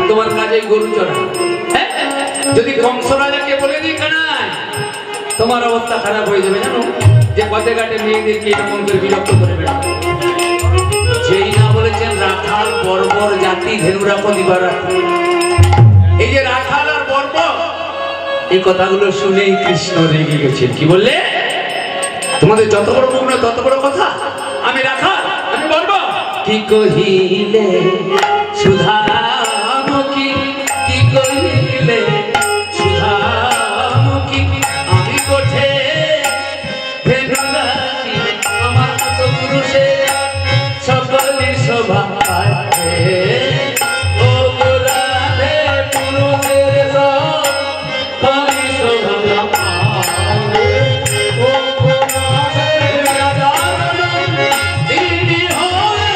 তোমার কাজে গরু চড়া যদি কংস রাজাকে বলে দিই কানাই তোমার অবস্থা খারাপ হয়ে যাবে জানো যে পথে ঘাটে মেয়েদেরকে এরকম করে বিরক্ত করে বেড়াবে যেই না বলেছেন রাখাল বর্বর জাতি ধেনুরাপো দিবারাত্রি এই যে রাখাল আর বর্বর এই কথাগুলো শুনেই কৃষ্ণ রেগে গেছেন কি বললে তোমাদের যত বড় মুখ না তত বড় কথা আমি রাখাল আমি বর্বর কি কহিলে সুধা কহিলে সুধামুখী আমি কোঠে আমার কত পুরুষে সকলে শোভা ও গোরাধে পুরুষের সকলে শোভা ও গোরাধে দিদি হয়ে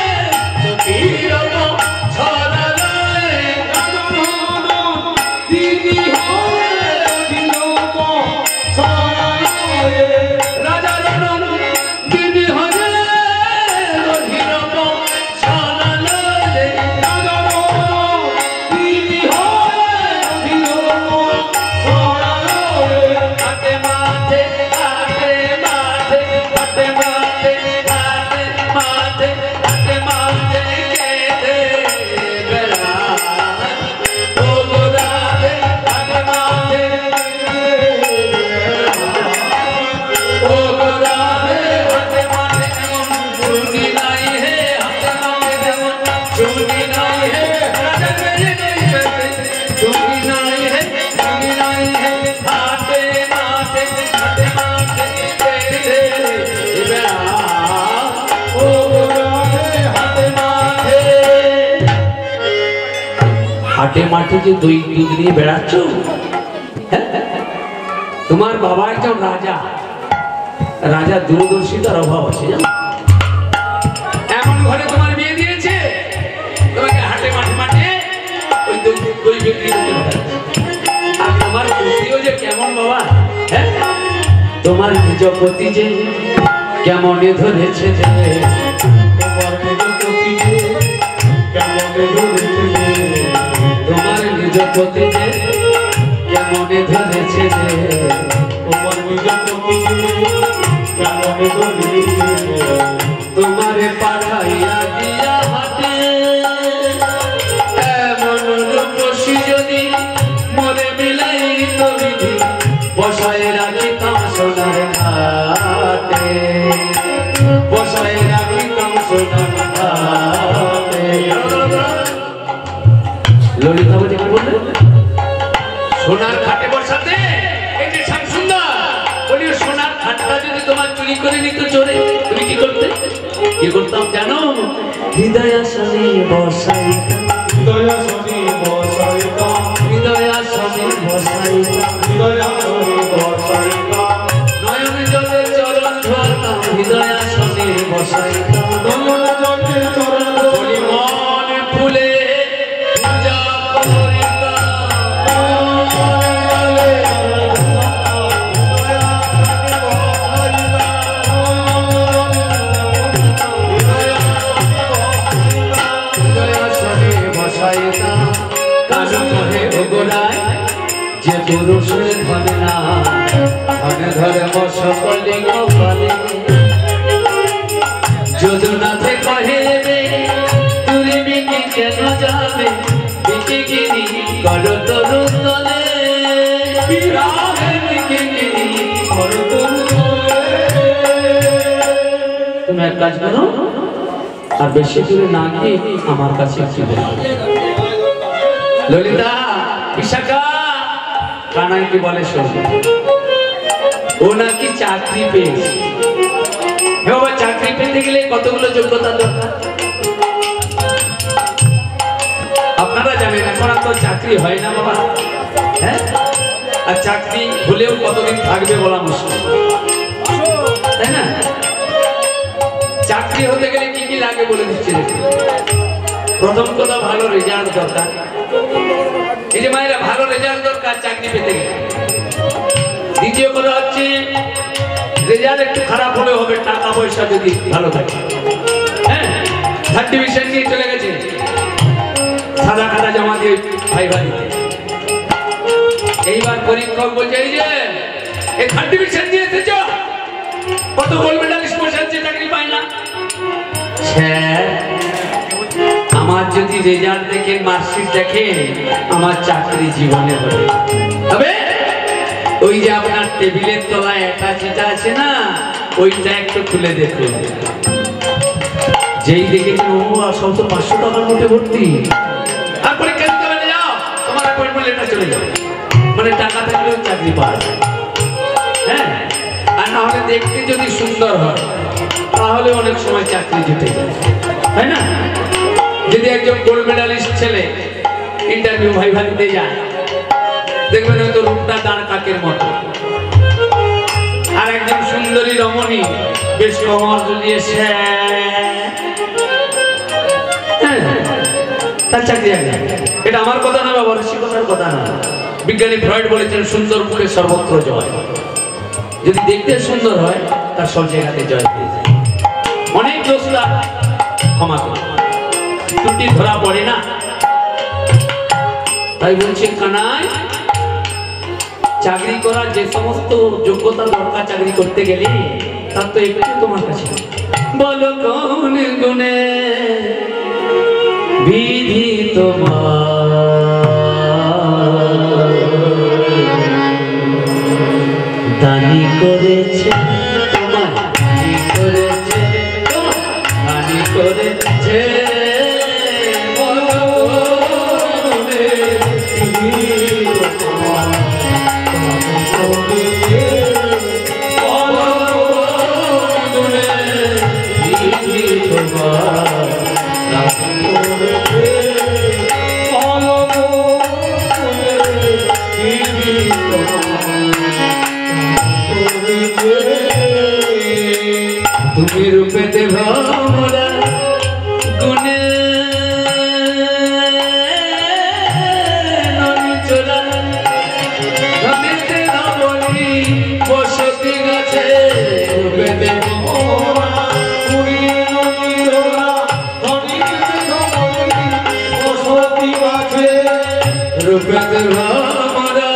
হাটে মাঠে যে দুই দুধ নিয়ে বেড়াচ্ছ তোমার বাবা একজন রাজা রাজা দূরদর্শিতার অভাব আছে জানো এমন ঘরে তোমার বিয়ে দিয়েছে তোমাকে হাটে মাঠে মাঠে ওই দই বিক্রি করতে পারে আর তোমার পতিও যে কেমন বাবা তোমার নিজ পতি যে কেমনে ধরেছে যে তোমার নিজ পতি যে কেমনে ধরেছে যে তোমার নিজ পতি যে কেমনে ধরেছে যে তোমার নিজ পতি যে কেমনে ধরেছে তোমারে পাঠাইয়া দিয়া হাতে এমন রূপসী যদি মনে মিলাই তো বিধি বসায় রাখিতাম সোনার ঘাটে বসায় রাখিতাম সোনার ঘাটে ললিতা বলে কি বললে সোনার ঘাটে বসাতে এই যে শ্যাম সুন্দর বলি সোনার ঘাটটা যদি তোমার চুরি করে নিত চোরে তুমি কি করতে কি করতাম জানো হৃদয়াসনে বসাইতাম হৃদয়াসনে বসাইতাম হৃদয়াসনে বসাইতাম হৃদয়াসনে বসাইতাম নয়ন জলে চরণ ধরতাম হৃদয়াসনে বসাইতাম নয়ন জলে চরণ ধরি মন ফুলে পূজা করিতাম যে পুরুষের ধনে না ধনে ধর্ম সকলে কপালে যদুনাথে কহেবে তুমি বিকি কেন যাবে বিকি গিরি করো তরু তলে বিকি গিরি করো তরু তলে তুমি এক কাজ করো আর বেশি দূরে না গিয়ে আমার কাছে ফিরে ললিতা বিশাখা কানাইকে বলে শোন ও নাকি চাকরি পেয়েছে বাবা চাকরি পেতে গেলে কতগুলো যোগ্যতা দরকার আপনারা জানেন এখন আর তো চাকরি হয় না বাবা হ্যাঁ আর চাকরি হলেও কতদিন থাকবে বলা মুশকিল, তাই না? চাকরি হতে গেলে কি কি লাগে বলে দিচ্ছি। প্রথম কথা ভালো রেজাল্ট দরকার। এই যে মায়েরা, ভালো রেজাল্ট দরকার চাকরি পেতে গেলে। দ্বিতীয় কথা হচ্ছে রেজাল্ট একটু খারাপ হলে হবে, টাকা পয়সা যদি ভালো থাকে। হ্যাঁ, থার্ড ডিভিশন নিয়ে চলে গেছে, সাদা খাতা জমা দিয়ে ভাইবা দিতে। এইবার পরীক্ষক বলছে, এই যে এই থার্ড ডিভিশন নিয়ে এসেছ, কত গোল্ড মেডালিস্ট বসে আছে, চাকরি পায় না। স্যার, আমার যদি রেজাল্ট দেখেন, মার্কশিট দেখেন, আমার চাকরি জীবনে হবে। তবে ওই যে আপনার টেবিলের তলায় একটা যেটা আছে না, ওইটা একটু খুলে দেখুন। যেই দেখেছেন, ও সব তো 500 টাকার মধ্যে ভর্তি, আর পরীক্ষা দিতে পারে, যাও তোমার অ্যাপয়েন্টমেন্ট লেটার চলে যাবে। মানে টাকা থাকলেও চাকরি পাওয়া যায়। হ্যাঁ, আর না হলে দেখতে যদি সুন্দর হয় তাহলে অনেক সময় চাকরি জুটে যায়, তাই না? যদি একজন গোল্ড মেডালিস্ট ছেলে ইন্টারভিউ ভাইভা দিতে যায়, দেখবেন হয়তো রূপটা দাঁড় কাকের মতো, আর একজন সুন্দরী রমণী বেশ কমর দুলিয়ে, তার চাকরি আগে। এটা আমার কথা না বাবা, রসিকতার কথা না। বিজ্ঞানী ফ্রয়েড বলেছেন, সুন্দর মুখে সর্বত্র জয়। যদি দেখতে সুন্দর হয়, তার সব জায়গাতে জয় পেয়ে যায়। অনেক দোষরা ক্ষমা করে, ত্রুটি ধরা পড়ে না। তাই বলছে, কানাই, চাকরি করার যে সমস্ত যোগ্যতা দরকার চাকরি করতে গেলে, তার তো একটু তোমার কাছে। বলো কোন গুণে বিধি তোমার দানি করেছে, তোমার দানি করেছে, তোমার দানি করেছে। তুমি রূপেতে ভ্রমরা গুণে ননি চোরা, ধনেতে নবনী বসতি গেছে। রূপেতে ভ্রমরা গুণে ননি চোরা, ধনেতে নবনী বসতি গেছে। রূপেতে ভ্রমরা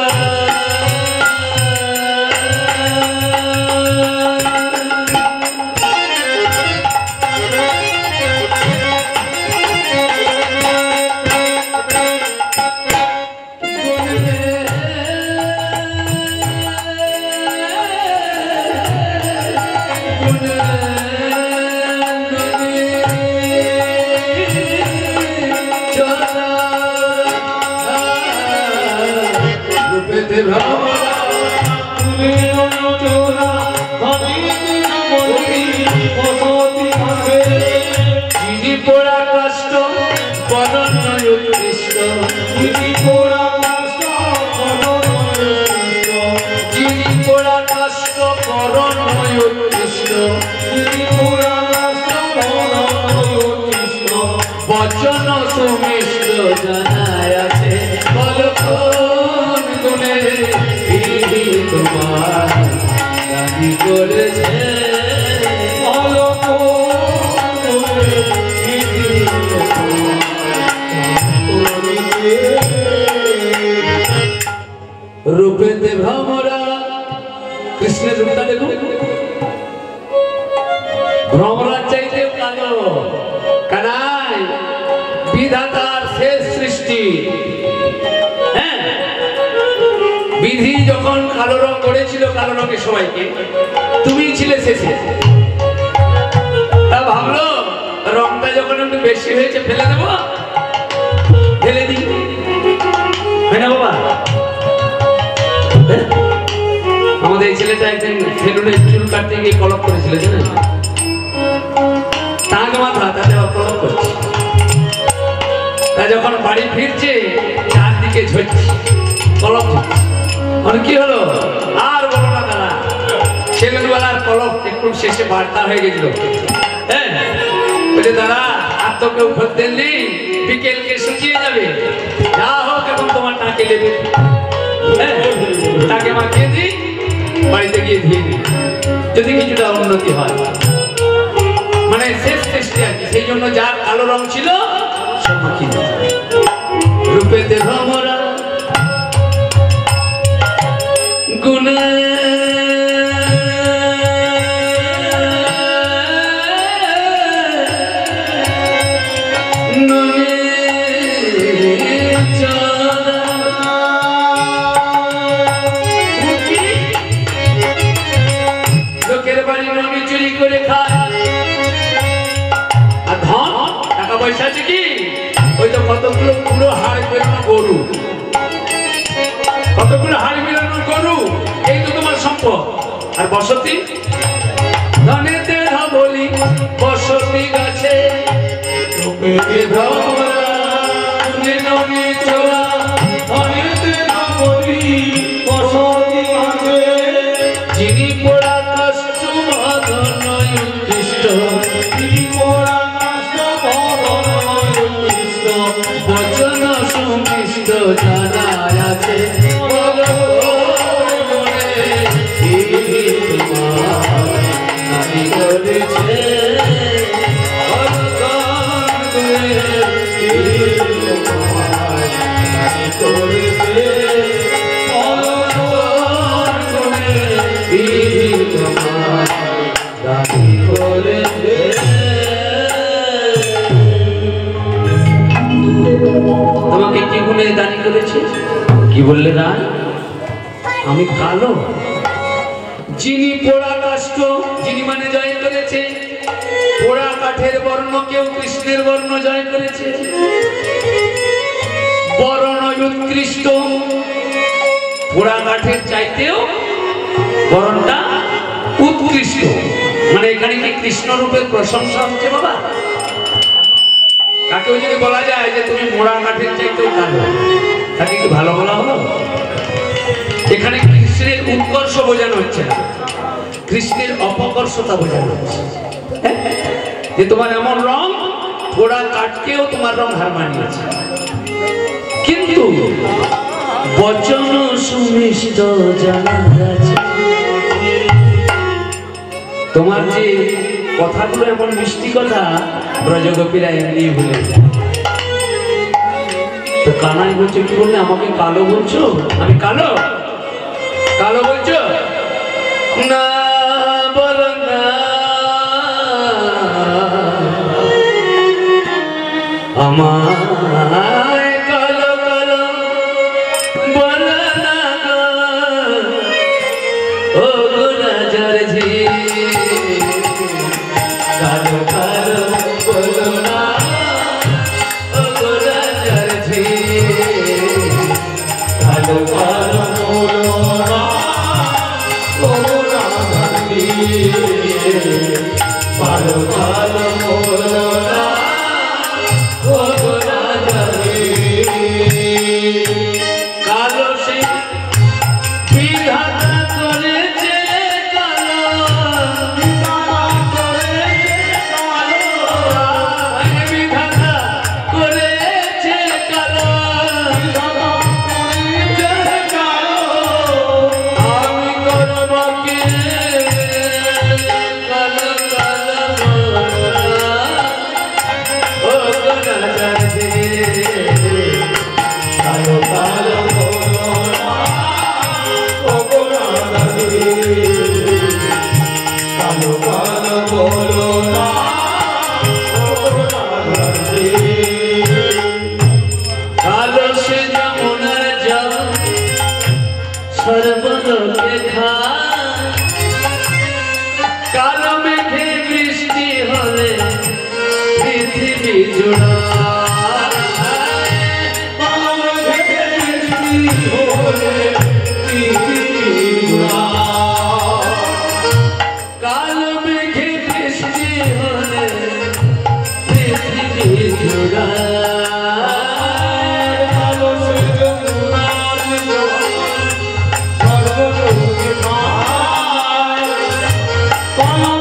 বচন সুমিষ্ট জানায় আছে, বলো কোন গুণে বিধি তোমার দানি করেছে। বলো কোন গুণে বিধি রূপেতে ভ্রমরা। কৃষ্ণের রূপটা দেখুন, ভ্রমরার চাইতেও কালো। কানাই, বিধাতার শেষ সৃষ্টি। হ্যাঁ, বিধি যখন কালো রং করেছিল, কালো রঙের সবাইকে, তুমি ছিলে শেষে। তা ভাবলো রংটা যখন একটু বেশি হয়েছে, ফেলে দেবো, ফেলে দিই, হয় না বাবা? আমাদের এই ছেলেটা একদিন সেলুনে চুল কাটতে গিয়ে কলপ করেছিল, জানেন? টাক মাথা, তাতে কলপ করছে। তা যখন বাড়ি ফিরছে, চারদিকে ঝরছে, কলপ ঝরছে। মানে কি শেষে বার্তা হয়ে গেছিল। হ্যাঁ, বলে দাদা আর তো কেউ খোঁজ দেননি, বিকেলকে শুকিয়ে যাবে, যা হোক এখন তোমার টাকে নেবে। হ্যাঁ, তাকে মাখিয়ে দিই, বাড়িতে গিয়ে ধুয়ে দিই, যদি কিছুটা উন্নতি হয়, মানে শেষ চেষ্টা আর কি। সেই জন্য যার কালো রং ছিল সব মাখিয়ে দিই। রূপেতে ভ্রমরা গুণে লোকের বাড়ি ননি চুরি করে খায়, আর ধন টাকা পয়সা আছে কি ওই তো কতগুলো পুরো হাড় বেরোনো গরু, কতগুলো হাড় বেরোনো গরু, এই তো তোমার সম্পদ। আর বসতি ধনেতে বলি বসতি গাছে যিনি পোড়া কষ্ট উৎকৃষ্ট, বচন সুমিষ্ট জানা আছে, তোমাকে কি গুণে দানি করেছে? কি বললে না আমি কালো? যিনি পোড়া কাষ্ঠ, যিনি মানে জয় করেছে, পোড়া কাঠের বর্ণ কেউ কৃষ্ণের বর্ণ জয় করেছে। বর্ণ উৎকৃষ্ট, পোড়া কাঠের চাইতেও বরণটা উৎকৃষ্ট, মানে এখানে কি কৃষ্ণ রূপের প্রশংসা হচ্ছে বাবা? কাকেও যদি বলা যায় যে তুমি মোড়া কাঠের চাইতেও কালো, তাকে কি ভালো বলা হলো? এখানে কৃষ্ণের উৎকর্ষ বোঝানো হচ্ছে না, কৃষ্ণের অপকর্ষতা বোঝানো হচ্ছে। যে তোমার এমন রং, পোড়া কাঠকেও তোমার রং হার মানিয়েছে। কিন্তু বচন সুমিষ্ট জানা আছে, তোমার যে কথাগুলো এমন মিষ্টি কথা, ব্রজগোপীরা এমনি ভুলে যায়। তো কানাই বলছে কি বললে, আমাকে কালো বলছো? আমি কালো? কালো বলছো না, বলো না আমায় কালো কালো বলো না গো, ও রাজার ঝি কালো কালো বলো না, ও রাজার ঝি কালো কালো বলো না, ও রাজার ঝি কালো কালো বলো না, ও রাজার ঝি। কালো সে বিধাতা করেছে কালো, বিধাতা করেছে কালো, আমি করব কি কালো কালো, ও রাজার ঝি কালো কালো বলো না, ও রাজার ঝি কালো কালো বলো না, ও রাজার ঝি। কালো সে যমুনার জল সর্বলোকে খায়, কালো মেঘে বৃষ্টি হলে পৃথিবী জুড়ায়, কালো মেঘে বৃষ্টি হলে পৃথিবী জুড়ায়, কালো মেঘে বৃষ্টি হলে পৃথিবী জুড়ায়, কালো সে যমুনার জল সর্বলোকে খায়, কালো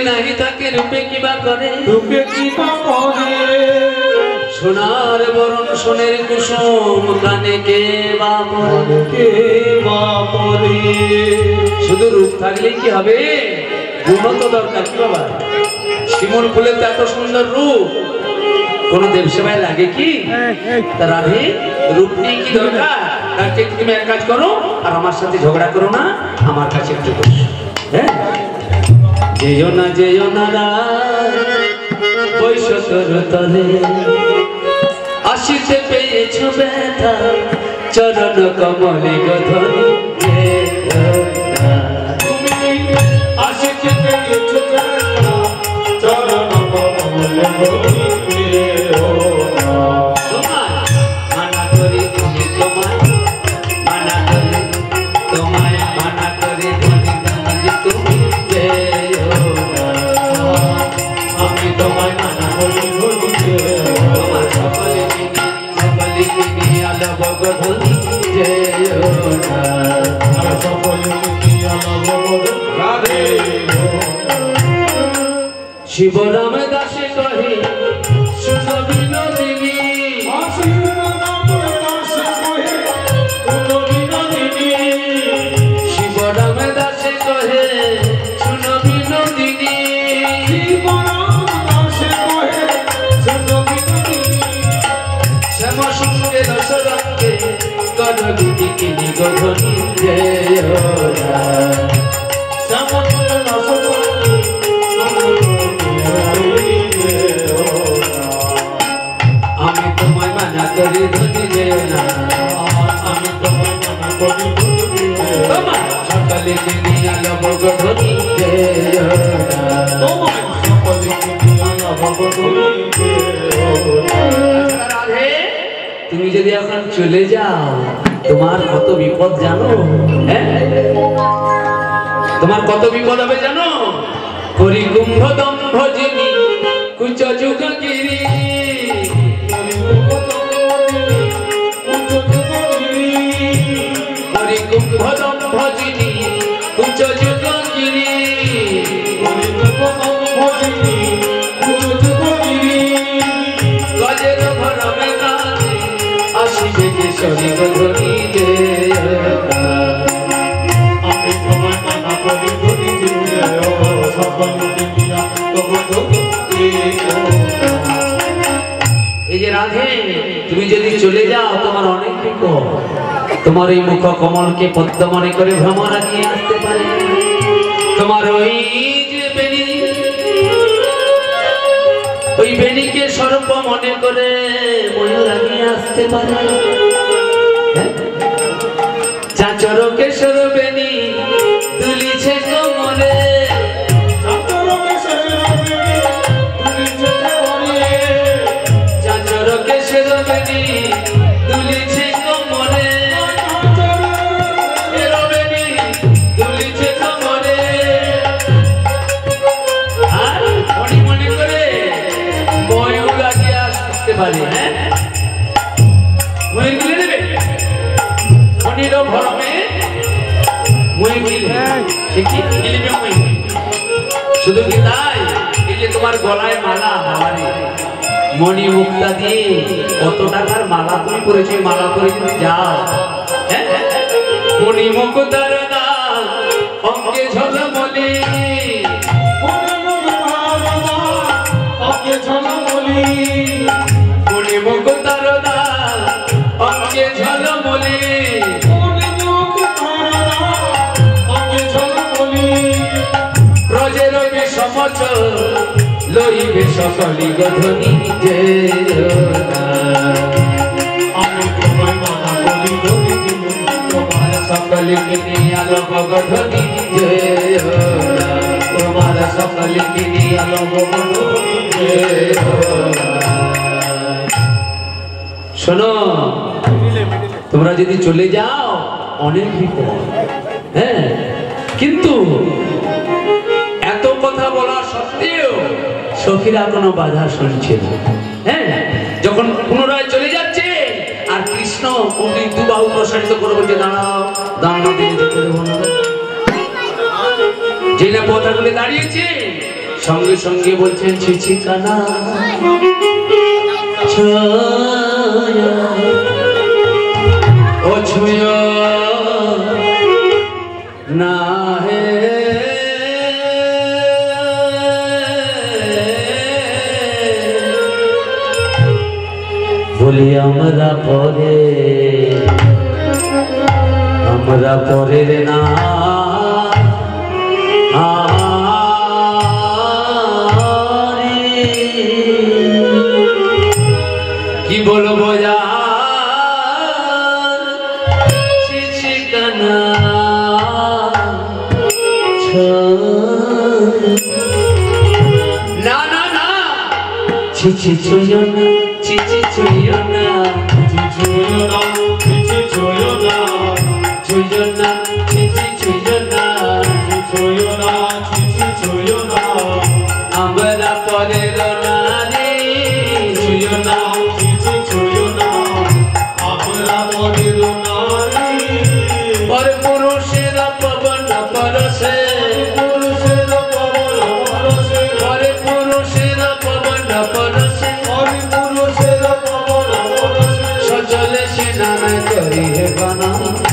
নাহি থাকে রূপে কিবা করে রূপে কিবা করে সোনার বরণ সোনের কুসুম কানে কে বা পরে শুধু রূপ থাকলেই কি হবে গুণও তো দরকার কি বাবা শিমুল ফুলের তো এত সুন্দর রূপ কোন দেব সেবায় লাগে কি তার আগে রূপ নিয়ে কি দরকার তার থেকে তুমি এক কাজ করো আর আমার সাথে ঝগড়া করো না আমার কাছে একটু বসো হ্যাঁ যেও না বৈশতর তলে আসিতে পেয়েছ ব্যথা চরণ কমলে গধনি আসিতে পেয়েছ ব্যথা চরণ কমলে মানা করি তুমি তোমায় মানা করি তুমি আমি তোমায় মানা করি তোমার সকলে কিনি আলব গধনি রাধে শিবরাম দাসে কহে শুনো বিনোদিনী শিবরাম দাসে কহে শুনো বিনোদিনী শ্যাম সঙ্গে রসরঙ্গে করবিনি কিনি গধনি আমি তোমায় মানা করি ধনী যেও না আমি তোমায় মানা করি তোমার সকালে কিনি আলব গধনি তোমায় সকলে রাধে তুমি যদি এখন চলে যাও তোমার কত বিপদ জানো হ্যাঁ তোমার কত বিপদ হবে জানো করি কুম্ভ দম্ভ যিনি কুচ যুগ গিরি করি কুম্ভ দম্ভ যিনি কুচ যুগ গিরি গজের ভরমে কাজে আসিবে কেশরী গধনি আমি তোমায় মানা করি এই যে রাধে তুমি যদি চলে যাও তোমার অনেক বিপদ তোমার এই মুখ কমলকে পদ্ম মনে করে ভ্রমরা নিয়ে আসতে পারে তোমার ওই বেণীকে সর্প মনে করে ময়ূর নিয়ে আসতে পারে চাচর কেশর বেণী তুলিছে কোমলে চাচর কেশর বেণী তুলিছে কোমলে তুলিছে কোমলে আর মনে মনে করে ময়ূর আগে আসতে পারে হ্যাঁ ময়ূর গুলে নেবে মনির ভরমে ময়ূর গিলবে সে কি গিলবে ময়ূর শুধু কি তাই এই যে তোমার গলায় মালা বাবারে মণি মুক্তা দিয়ে কত টাকার মালা তুমি পরেছো মালা পরে তুমি যাও মণি মুক্তার দাম অঙ্কে ঝলমলি মণি মুক্তার দাম অঙ্কে ঝলমলি ব্রজের সমচ লইবে সকলি গধনি আমি তোমায় মানা করি তোমার সকলকে নিয়ে আলোক গধনি তোমার সকলকে নিয়ে আলোক শোনো তোমরা যদি চলে যাও অনেক বিপদ হ্যাঁ কিন্তু এত কথা বলা সত্ত্বেও সখীরা কোনো বাধা শুনছে না হ্যাঁ যখন পুনরায় চলে যাচ্ছে আর কৃষ্ণ উনি দুবাহু প্রসারিত করে বলছে দাঁড়াও দাঁড়ানো দিতে করে যে না পথগুলি দাঁড়িয়েছে সঙ্গে সঙ্গে বলছেন ছিছি কানা ও ছুঁয় না হে বলি আমরা পরে রে না কি বলবো কানা না না না ছিছি ছুঁয়ো না ছিছি ছুঁয়ো না ছুঁয়ো না ছিছি ছুঁয়ো না ছুঁয়ো না ছিছি ছুঁয়ো না ছুঁয়ো না ছিছি ছুঁয়ো না আমরা পরের নারী ছুঁয়ো না ছিছি ছুঁয়ো না আমরা পরের নারী পর পুরুষের পবন পরশে পুরুষের পবন পরশে পর পুরুষের পবন পরশে পর পুরুষের পবন পরশে সচলে স্নান করি হে কানা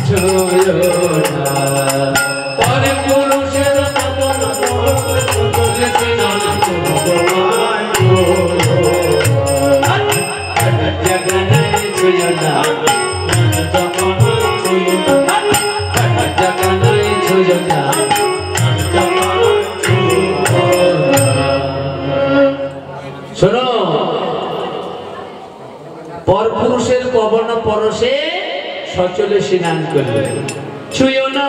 ছুঁয়ো না পর পুরুষের পবন পরশে সচলে স্নান ছুঁয়ো না শোনো পরপুরুষের পবন পরশে সচলে স্নান করবে ছুঁয়ো না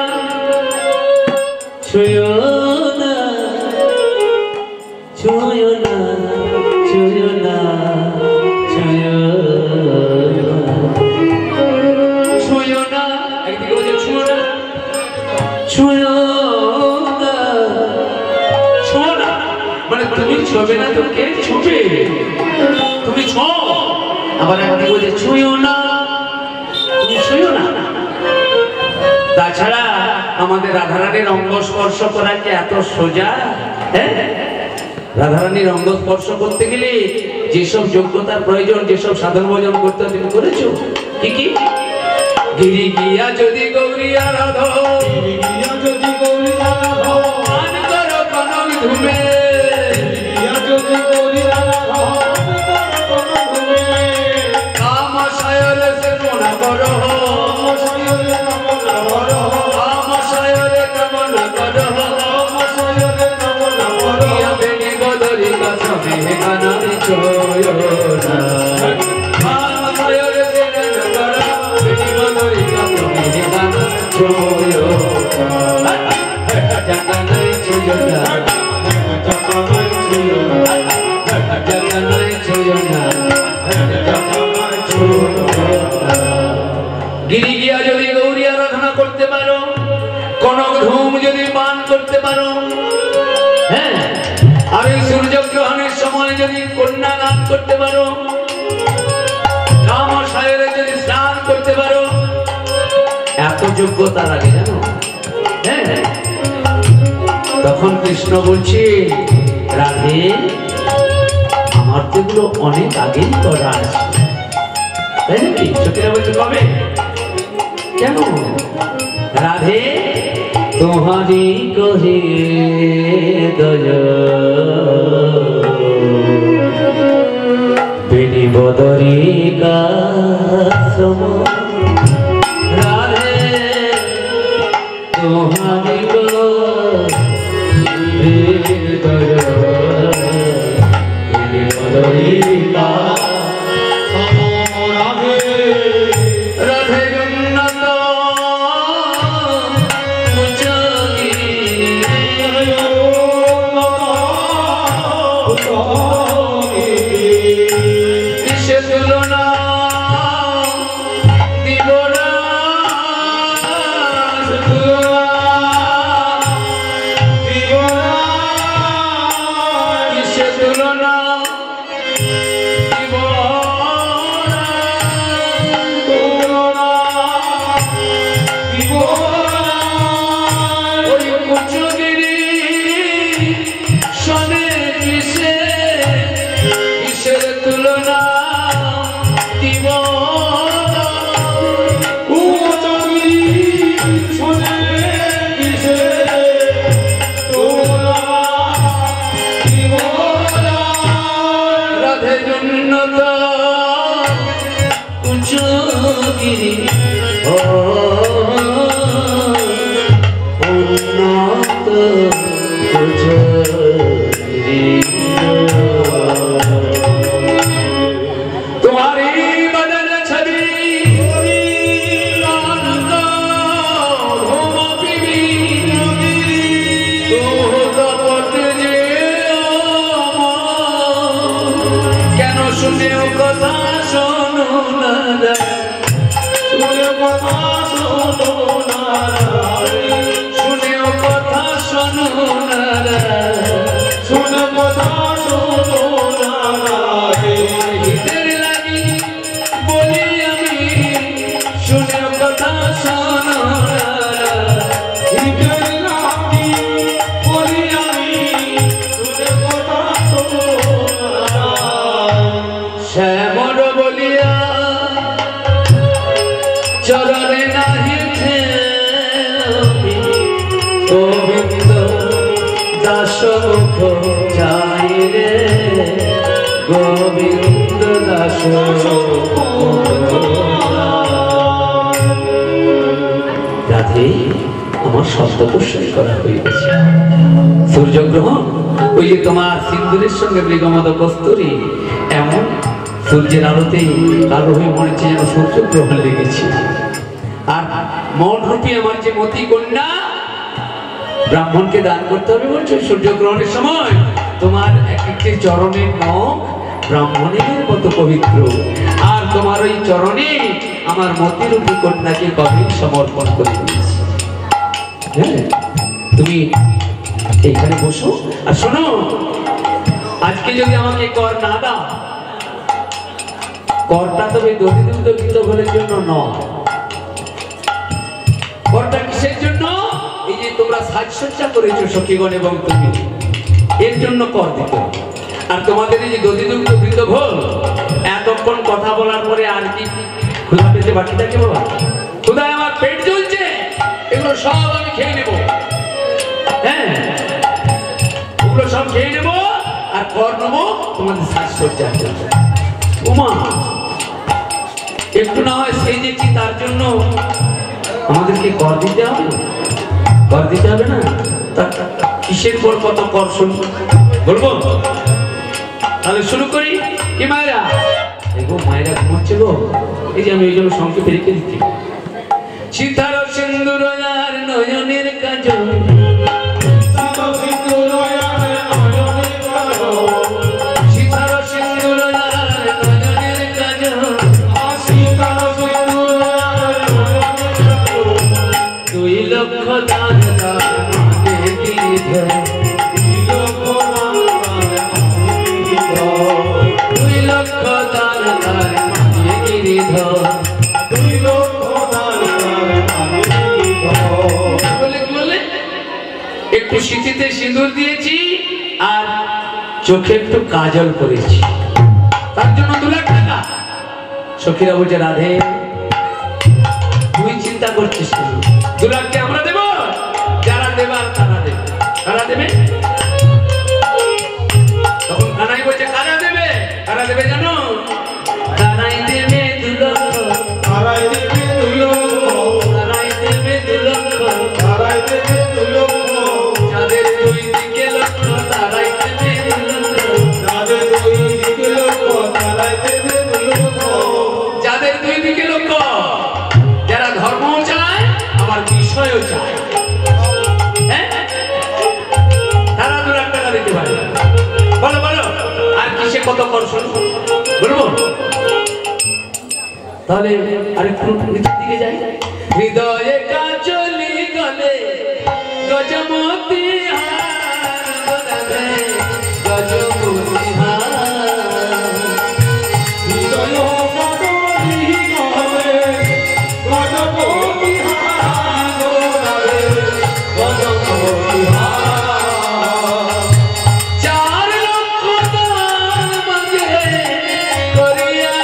ছুঁয়ো না ছুঁয়ো না ছুঁয়ো না ছুঁয়ো ছুঁয়ো না একদিকে বলছে ছুঁয়ো না ছুঁয়ো না ছুঁয়ো না মানে তুমি ছবে না তো কে ছবে তুমি ছো আবার একদিকে বলছে ছুঁয়ো না তুমি ছুঁয়ো না তাছাড়া আমাদের রাধারানীর অঙ্গ স্পর্শ করা কি এত সোজা হ্যাঁ রাধারানীর অঙ্গ স্পর্শ করতে গেলে যেসব যোগ্যতার প্রয়োজন যেসব সাধন ভোজন করতে তুমি করেছো কি কি গিরি গিয়া যদি গৌরিয়া রাধো গিয়া যদি গৌরিয়া রাধো মান করো কনক ধুমে গিয়া যদি গৌরিয়া রাধো মান করো কনক ধুমে কাম সায়রে সে মনা করো সায়রে কামনা করো কাম সায়রে কামনা করো কাম সায়রে কামনা করো ইয়া বেনি বদরি কথা হে কানা ছুঁয়ো না কাম সায়রে সে করো বেনি বদরি কথা হে কানা ছুঁয়ো না জগনাই ছুঁয়ো না জগনাই ছুঁয়ো না জগনাই ছুঁয়ো না জগনাই ছুঁয়ো না গিরি গিয়া যদি গৌরী আরাধনা করতে পারো কনক ধূম যদি পান করতে পারো হ্যাঁ আর এই সূর্যগ্রহণের সময় যদি কন্যা দান করতে পারো কাম সায়রে যদি স্নান করতে পারো এত যোগ্যতা লাগে জানো হ্যাঁ তখন কৃষ্ণ বলছে রাধে আমার তো এগুলো অনেক আগেই করা আছে তাই নাকি সখীরা বলছে কবে কেন রাধে তোমারি কহে দয় বেনি বদরি কাসম রাধে তোমারি কহে দয় বেনি বদরি কাসম রাধে রাধে জগন্নাথ Shane শুনেও কথা শোনো না শুনে কথা শোনো না শুনেও কথা শোনো না শুনে কথা শোনো না ঈদের লাগি বলি আমি শুনেও কথা শোনো না ঈদের লাগি বলি আমি শুনে কথা শোনো না শ্যামর বলিয়া চরণে নাহি গোবিন্দ দাস মুখ যাই রে গোবিন্দ দাস রাধে আমার শব্দ প্রশ্রয় করা হয়ে গেছে সূর্যগ্রহণ ওই যে তোমার সিন্দুরের সঙ্গে মৃগমদ কস্তুরী এমন সূর্যের আলোতে কালো হয়ে মরেছে যেন সূর্যগ্রহণ লেগেছে আর মন রূপী আমার যে মতি কন্যা ব্রাহ্মণকে দান করতে হবে বলছো সূর্যগ্রহণের সময় তোমার এক একটি চরণের নখ ব্রাহ্মণের মতো পবিত্র আর তোমার ওই চরণে আমার মতিরূপী কন্যাকে কবে সমর্পণ করে দিয়েছি হ্যাঁ তুমি এইখানে বসো আর শোনো আজকে যদি আমাকে কর না দাও করটা তবে দধিদুগ্ধ গীতঘরের জন্য নয় করটা কিসের জন্য এই যে তোমরা সাজসজ্জা করেছো সখীগণ এবং তুমি এর জন্য কর দিতে হবে আর তোমাদের এই যে দধিদুগ্ধ গীতঘর এতক্ষণ কথা বলার পরে আর কি ক্ষুধা পেতে বাকি থাকে বাবা ক্ষুধায় আমার পেট জ্বলছে এগুলো সব আমি খেয়ে নেব হ্যাঁ ওগুলো সব খেয়ে নেব আর কর নেবো তোমাদের সাজসজ্জা উমা একটু না হয় সেই যেছি তার জন্য আমাদেরকে কর দিতে হবে কর দিতে হবে না কিসের পর কত কর শুনবো বলবো তাহলে শুরু করি কি মায়েরা দেখো মায়েরা ঘুমাচ্ছে গো এই যে আমি ওই জন্য সংক্ষেপে রেখে দিচ্ছি সীতার সিন্দুর আর নয়নের কাজল একটু শীতিতে সিঁদুর দিয়েছি আর চোখে একটু কাজল করেছি তার জন্য 2 লাখ টাকা সখীরা বলছে রাধে তুই চিন্তা করছিস 2 লাখকে আমরা দেব যারা দেবার তারা দেবে কারা দেবে তখন কানাই বলছে কারা দেবে জানো কানাই দেবে 2 লক্ষ তারাই দেবে 2 লক্ষ কানাই দেবে 2 লক্ষ তারাই দেবে 2 লক্ষ যাদের 2 দিকে লক্ষ তারাই দেবে 2 লক্ষ যাদের 2 দিকে লক্ষ তারাই দেবে 2 লক্ষ যাদের 2 দিকে লক্ষ যারা ধর্মও চায় আবার বিষয়ও চায় হ্যাঁ তারা 2 লাখ টাকা দিতে পারে বলো বলো আর কিসে কত করছো বলবো তাহলে আরেকটু নিচের দিকে যাই হৃদয়ে কাজলি গলে গজমতি হার গজমতি হার হৃদয় কাজলি গলে গজমতি হার গজমতি হার 4 লক্ষ দান মাগে করিয়া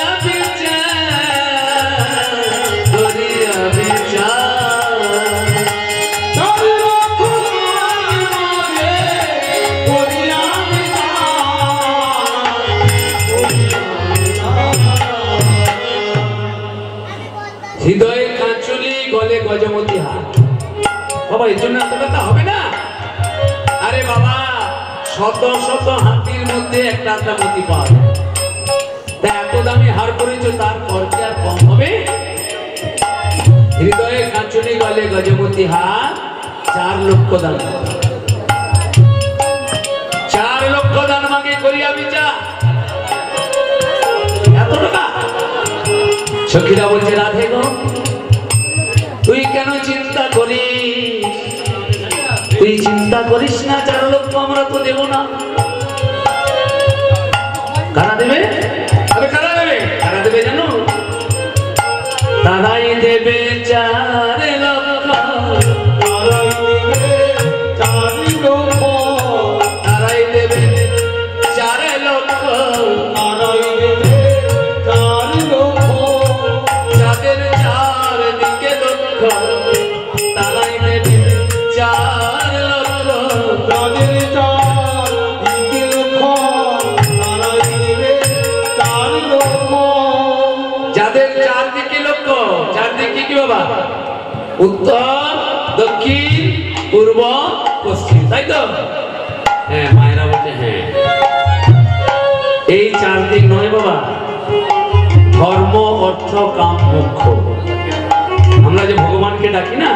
হৃদয়ে কাঁচুলি গলে গজমতি হার বাবা এর জন্য এত টাকা হবে না আরে বাবা শত শত হাতির মধ্যে একটা মতি পাওয়া যায় তা এত দামি হার করেছো তার খরচ আর কম হবে হৃদয়ে কাঁচুলি গলে গজমতি হার 4 লক্ষ দান 4 লক্ষ দান মাগে করিয়া বিচার এত টাকা? সখীরা বলছে রাধে গো তুই কেন চিন্তা করিস? তুই চিন্তা করিস না, 4 লক্ষ আমরা তো দেব না। কারা দেবে? আরে কারা দেবে? কারা দেবে জানো? তারাই দেবে 4 লক্ষ। তারাই দেবে 4 লক্ষ। যাদের 4 দিকে লক্ষ তারাই দেবে 4 লক্ষ। যাদের 4 দিকে লক্ষ্য, 4 দিকে কি বাবা? উত্তর, দক্ষিণ, পূর্ব, পশ্চিম, তাই তো? হ্যাঁ, মায়েরা বলছে হ্যাঁ। এই 4 দিক নয় বাবা, ধর্ম, অর্থ, কাম, মোক্ষ। আমরা যে ভগবানকে ডাকি না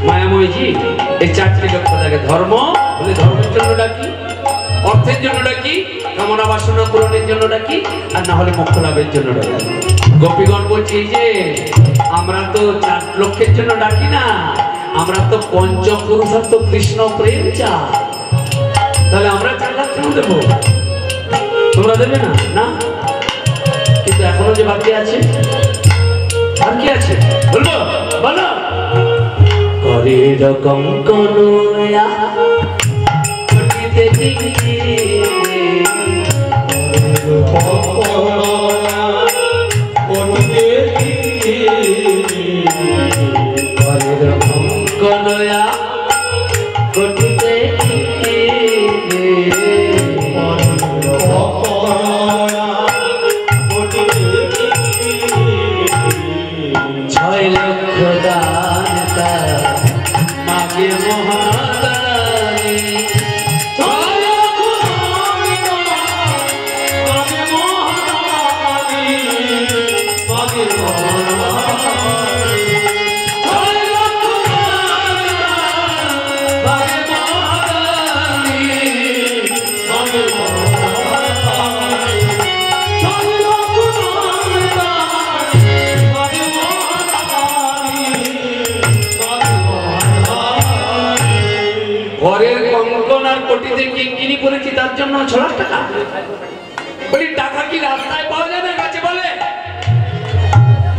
মায়াময়জি, এই 4টি লক্ষ্য থাকে। ধর্ম বলে ধর্মের জন্য ডাকি, অর্থের জন্য ডাকি, কামনা বাসনা পূরণের জন্য ডাকি, আর না হলে মোক্ষ লাভের জন্য ডাকি। গোপীগণ বলছে যে আমরা তো 4 লক্ষের জন্য ডাকি না, আমরা তো পঞ্চপুরুষার্থ কৃষ্ণ প্রেম চাই। তাহলে আমরা 4 লাখ কেন দেবো? তোমরা দেবে না? না, কিন্তু এখনো যে বাকি আছে, আর কি আছে বলবো? বলো। করে রকম করোয়া কিঙ্কিনি করেছি তার জন্য 6 লাখ টাকা। বলি টাকা কি রাস্তায় পাওয়া যাবে? কাছে বলে।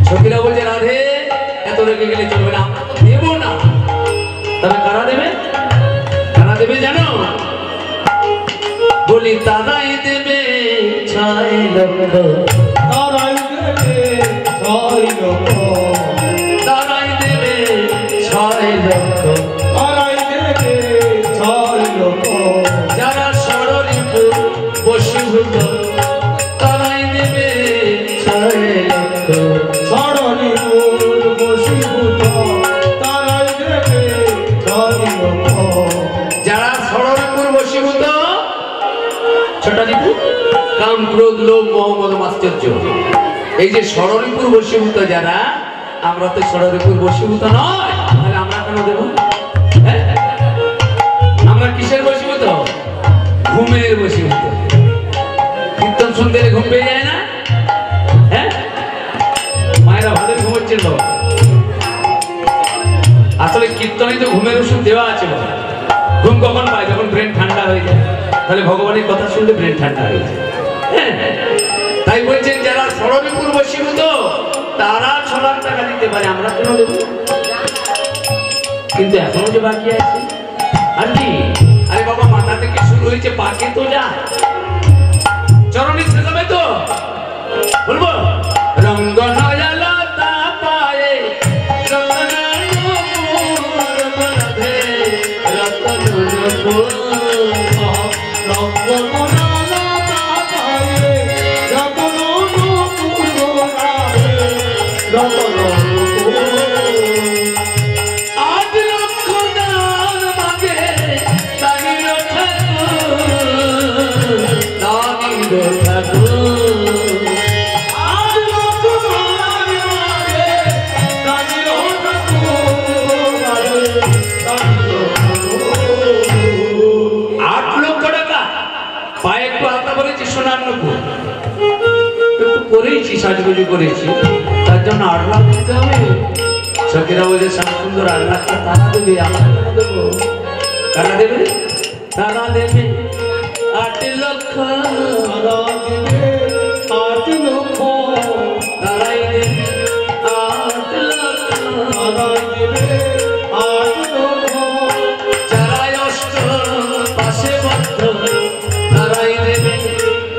সখীরা বলছে রাধে এত রেখে গেলে চলবে না, আমরা তো দেবো না। তবে কারা দেবে? কারা দেবে জানো? বলি তারাই দেবে 6 লক্ষ। তারাই দেবে 6 লক্ষ। তারাই দেবে 6 লক্ষ। তারাই দেবে 6 লক্ষ। যারা ষড়রিপুর বশীভূত তারাই দেবে 6 লক্ষ। ষড়রিপুর বশীভূত তারাই দেবে 6 লক্ষ। যারা ষড়রিপুর বশীভূত, ছটা রিপু, কাম, ক্রোধ, লোভ, মোহ, মদ, মাশ্চর্য, এই যে ষড়রিপুর বশীভূত যারা, আমরা তো ষড়রিপুর বশীভূত নয়, তাহলে আমরা কেন দেব? আমরা কিসের বশীভূত? ঘুমের বশীভূত। কীর্তন শুনতে ঘুম পেয়ে যায় না? হ্যাঁ, মায়েরা ভালো ঘুমোচ্ছেন বাবা। আসলে কীর্তনে তো ঘুমের ওষুধ দেওয়া আছে বাবা। ঘুম কখন পায়? যখন ব্রেন ঠান্ডা হয়ে যায়। তাহলে ভগবানের কথা শুনলে ব্রেন ঠান্ডা হয়ে যায়। তাই বলছেন যারা ষড়রিপুর বশীভূত তারা 6 লাখ টাকা দিতে পারে, আমরা কেন দেব? কিন্তু এখনো যে বাকি আছে আর কি? আরে বাবা, মাথা থেকে শুরু হয়েছে, পাকে তো যা চরণে শেখাবে তো। বলবো রঙ্গ নয়লতা পায়ে করেইছি, সাজগুজি করেছি, তার জন্য 8 লাখ দিতে হবে। সখীরা বলছে শ্যাম সুন্দর 8 লাখটা তারা দেবে, আমরা কেন দেবো? কারা দেবে? তারা দেবে 8 লক্ষ, তারা দেবে 8 লক্ষ, তারাই দেবে 8 লক্ষ, তারা দেবে 8 লক্ষ, যারাই অষ্ট পাশে বদ্ধ তারাই দেবে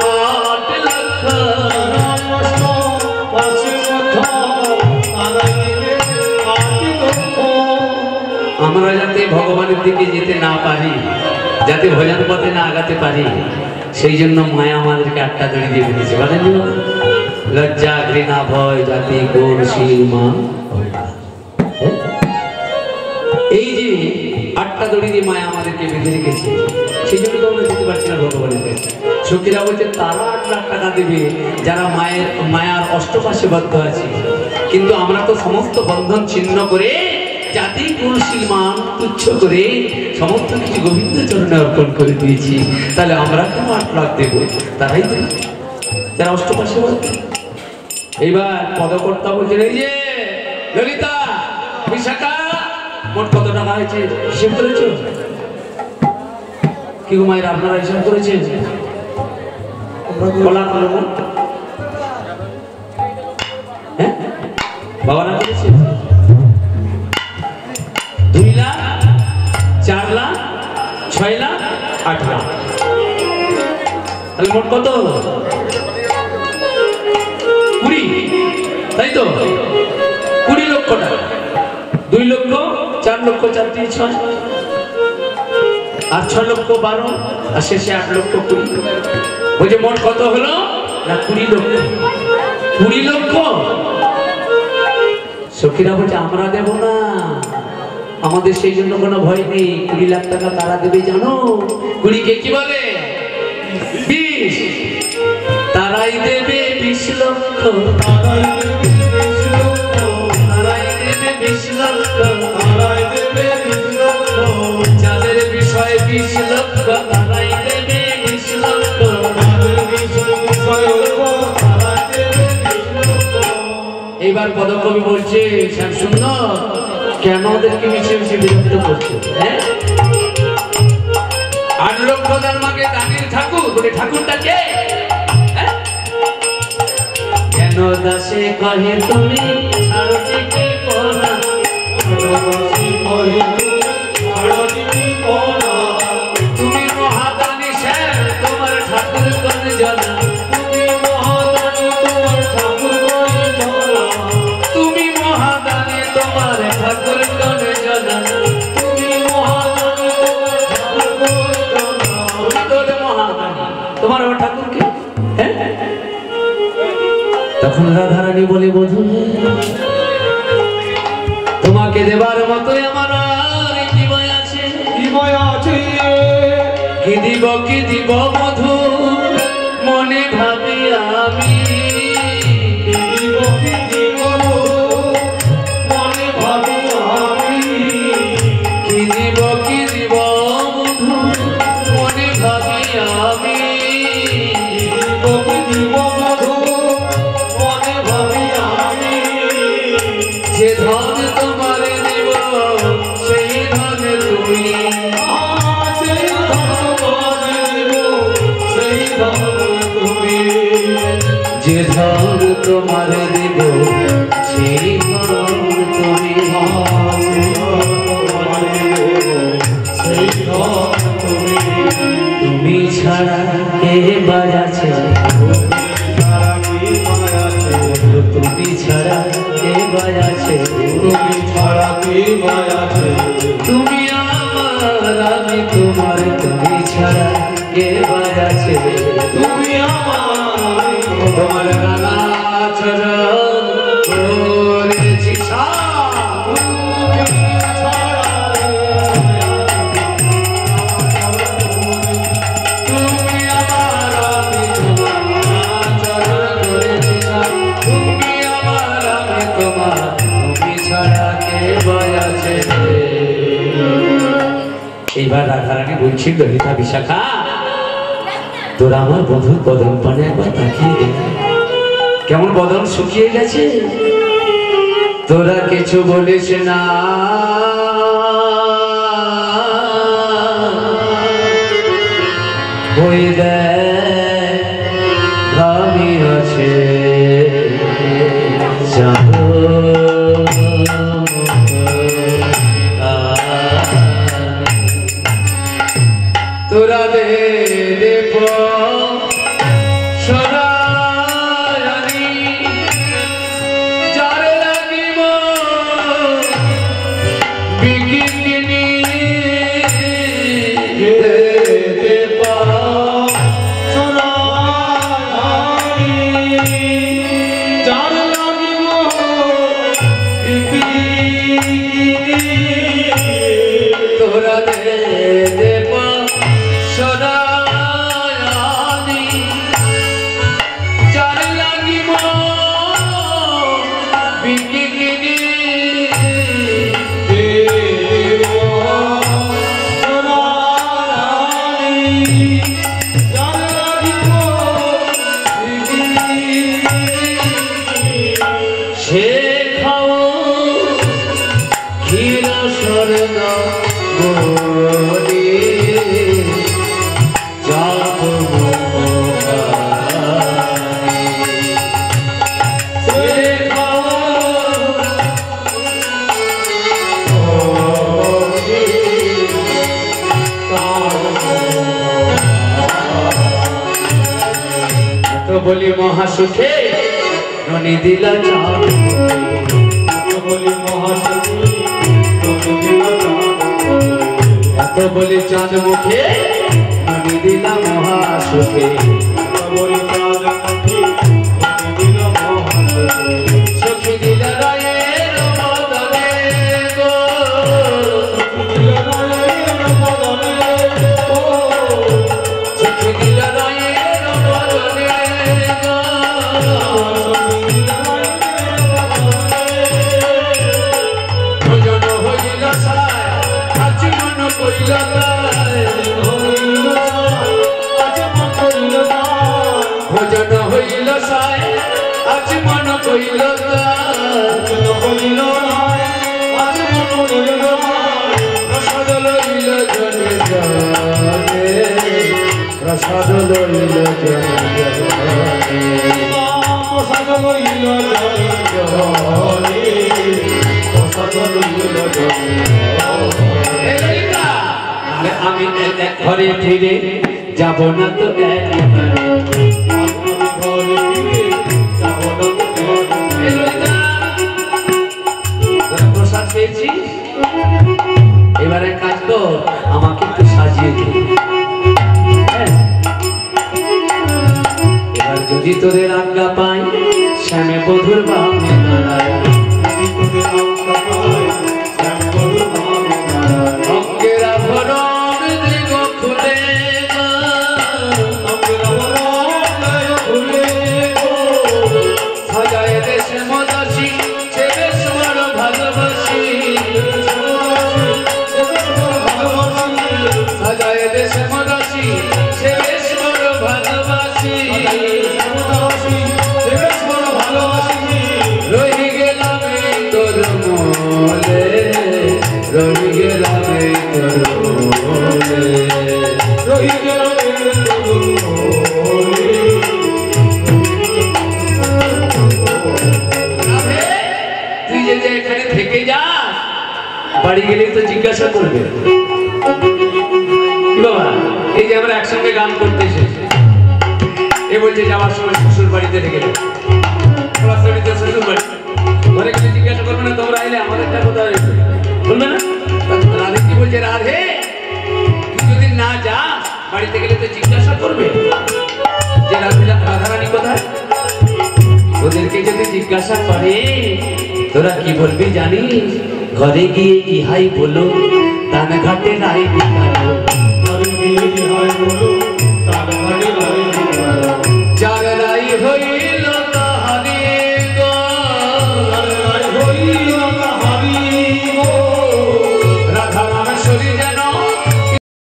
8 লক্ষ। তারা নষ্ট পাশে বদ্ধ, তারা দেবে 8 লক্ষ। আমরা যাতে ভগবানের দিকে যেতে না পারি, যাতে ভজন পথে না আগাতে পারি, সেই জন্য মায়া আমাদেরকে 8টা দড়ি দিয়ে দিয়েছে। বলেন লজ্জা ঘৃণা ভয় জাতি গুণ শীল মান, এই যে 8টা দড়ি দিয়ে মায়া আমাদেরকে বেঁধে রেখেছে, সেই জন্য তো আমরা যেতে পারছি না ভগবানের কাছে। সখীরা বলছে তারা 8 লাখ টাকা দেবে যারা মায়ার অষ্টপাশে বদ্ধ আছে, কিন্তু আমরা তো সমস্ত বন্ধন ছিন্ন করে জাতি কুলশীল মান তুচ্ছ করে সমস্ত কিছু গোবিন্দ চরণে অর্পণ করে দিয়েছি। তাহলে আমরা কেন 8 লাখ দেব? তারাই দেবে যারা অষ্টপাশে বদ্ধ। এইবার পদকর্তা বলছেন এই যে ললিতা বিশাখা মোট কত টাকা হয়েছে হিসেব করেছো? কি গো মায়ের আপনারা হিসাব করেছেন? বলা হলো না? হ্যাঁ বাবা না করেছে? 2 লাখ 4 লাখ 6 লাখ 8 লাখ, তাহলে মোট কত হলো? 20, তাই তো? 20 লক্ষ টাকা। 2 লক্ষ 4 লক্ষ 4 3 6 আর 6 লক্ষ 12 আর শেষে 8 লক্ষ 20। ওই যে মোট কত হলো না 20 লক্ষ। 20 লক্ষ সখীরা বলছে আমরা দেব না, আমাদের সেই জন্য কোনো ভয় নেই। 20 লাখ টাকা তারা দেবে জানো? 20 কে কি বলে? 20। তারাই দেবে 20 লক্ষ, তারাই দেবে 20 লক্ষ, তারাই দেবে 20 লক্ষ, তারাই দেবে 20 লক্ষ, যাদের বিষয় 20 লক্ষ তারাই দেবে 20 লক্ষ। তাদের বিষয় লক্ষ, তারাই দেবে 20 লক্ষ। এইবার পদকবি বলছে শ্যাম সুন্দর কেন ওদেরকে মিশে মিশে বিরক্ত করছে? হ্যাঁ 8 লক্ষ দানমাকে দানির ঠাকুর বলে ঠাকুরটাকে কেন দাসে কহে তুমি ছাড়ো টিকে পড়া, তুমি মহাদানী শ্যাম তোমার ঠাকুর কোন জানা, তুমি মহাদানী তোমার ঠাকুর কোন জানা, তোমার আমার ঠাকুরকে। হ্যাঁ তখন রাধারানী বলে বধূ তোমাকে দেবার মতোই আমার আর কি ভয় আছে, কি ভয় আছে, কি দিব মধু মনে ভাবি আমি, কি দিব মনে ভাবি আমি, কি দিব মধু মনে ভাবি আমি, কি দিব মধু মনে ভাবি আমি, যে ধন তোমার দেব সেই ধন তুমি, সেই ধন দিব সেই ধন তুমি, যে ধন তোমার দেব সেই ধন তুমি, সেই ধন তুমি, তুমি ছাড়া কে বাজাছে, তুমি ছাড়া কে বাজাছে, তুমি ছাড়া কি মায়াছে, তুমি আমার আমি তোমার, তুমি ছাড়া কে বাজাছে, তুমি আমার তোমার নানা চরণ করেছি সাপ, তুমি আমার আমি তোমার চরণ করেছি সাপ, তুমি আমার আমি তোমার, তুমি ছাড়া কে বাজাছে। এইবার রাধারানী বলছিল ললিতা বিশাখা তোরা আমার বধূর কদম পানে একবার তাকিয়ে দেখ, কেমন বদন শুকিয়ে গেছে, তোরা কিছু বলিস না, ওই দেখ ঘামি আছে তোরা দে দেব সোনারানি যার লাগিব বিকিনি দেব সোনারানি যার লাগিব বিকিনি তোরা দে দেব সোনারানি যার লাগিব বিকিনি দেব সোনারানি যার লাগিব বিকিনি সে খাও ক্ষীর স্বর্ণ গরি যাব সে খাও তো বলি মহাসুখে ননি দিলা চাঁদ, বলি মহাসুখে ননি দিলা চাঁদ, এত বলি চাঁদ মুখে ননি দিলা মহাসুখে, বলি চাঁদ মুখে ননি দিলা মহাসুখে, সখী দিলা রায়ের বদনে গো, সখী দিলা রায়ের বদনে গো, ভজন হইল সায় আজ মন কইল ভজন হইল সায় আজ মন কইল প্রসাদ লইল জনে জনে, প্রসাদ লইল জনে জনে, প্রসাদ লইল জনে জনে, প্রসাদ লইল জনে জনে। আমি ঘরে ফিরে যাব না তো প্রসাদ পেয়েছি, এবারে কাজ কর আমাকে একটু সাজিয়ে দে, এবার যদি তোদের আজ্ঞা পাই শ্যামে বধুর বামে দাঁড়ায়, অঙ্গের আভরণ দিগ খুলে সাজায় দেশে মদাসী সে বেশ বড় ভালোবাসি, সাজায় দেশে মদাসী সে বেশ বড় ভালোবাসি, রহি গেলাম তোর মোলে, রহি গেলাম তোর মোলে, রহি গেলাম তোর মোলে। তুই যে এখানে থেকে যা, বাড়ি গেলে তো জিজ্ঞাসা করবে কি বাবা এই যে আমরা একসঙ্গে গান করতে এসেছি, এ বলছে যাওয়ার সময় শ্বশুর বাড়িতে রেখে দেবে, শ্বশুর বাড়ি ঘরে গেলে জিজ্ঞাসা করবে না তোমরা এলে আমাদেরটা কোথায় বলবে না? রাধে কি বলছে, রাধে তুই যদি না যা বাড়িতে গেলে তো জিজ্ঞাসা করবে যে রাধারানী কোথায়, ওদেরকে যদি জিজ্ঞাসা করে তোরা কি বলবি জানিস, ঘরে গিয়ে ইহাই বলো, দান ঘাটে নাই ঘরে গিয়ে ইহাই বলো,